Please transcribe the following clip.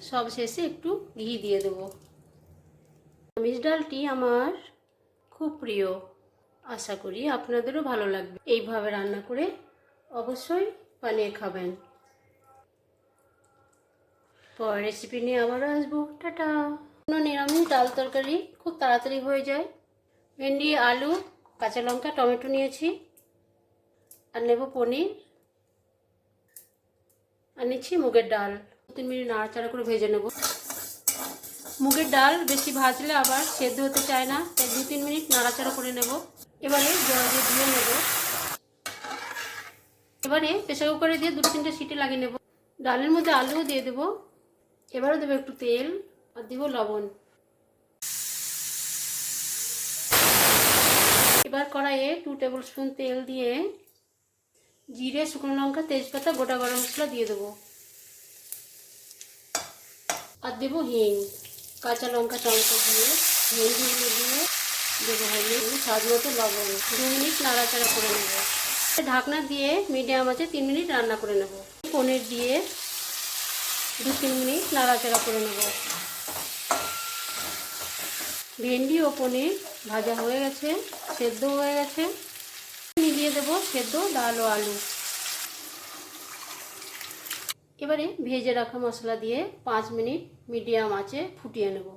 সব শেষে একটু ঘি দিয়ে দেবো। নিরামিষ ডালটি আমার খুব প্রিয়, আশা করি আপনাদেরও ভালো লাগবে। এইভাবে রান্না করে অবশ্যই বানিয়ে খাবেন। পরের রেসিপি নিয়ে আবারও আসবো। টাটা। নিরামিষ ডাল তরকারি খুব তাড়াতাড়ি হয়ে যায়। ভেন্ডি, আলু, কাঁচা লঙ্কা, টমেটো নিয়েছি, আর নেব পনির, আর নিচ্ছি মুগের ডাল। 2-3 মিনিট নাড়াচাড়া করে ভেজে নেব। মুগের ডাল বেশি ভাজলে আবার সেদ্ধ হতে চায় না, তাই 2-3 মিনিট নাড়াচাড়া করে নেব। এবারে জল দিয়ে ধুয়ে নেব। এবারে প্রেসার কুকারে দিয়ে 2-3টে সিটি লাগিয়ে নেব। ডালের মধ্যে আলুও দিয়ে দেবো। এবারে দেবো একটু তেল, আর দেবো লবণ। এবার কড়াইয়ে 2 টেবিল স্পুন তেল দিয়ে জিরে, শুকনো লঙ্কা, তেজপাতা, গোটা গরম মশলা দিয়ে দেবো, আর দেবো হিং, কাঁচা লঙ্কা, টমেটো দিয়ে ভেন্ডিগুলো দিয়ে দেবো হলুদ, স্বাদ মতো লবণ। 2 মিনিট নাড়াচাড়া করে নেব। ঢাকনা দিয়ে মিডিয়াম আঁচে 3 মিনিট রান্না করে নেব। পনির দিয়ে 2-3 মিনিট নাড়াচাড়া করে নেব। ভেন্ডি ও পনির ভাজা হয়ে গেছে, সেদ্ধ হয়ে গেছে। মিলিয়ে দেবো সেদ্ধ ডাল ও আলু। এবারে ভেজে রাখা মশলা দিয়ে 5 মিনিট মিডিয়াম আঁচে ফুটিয়ে নেব।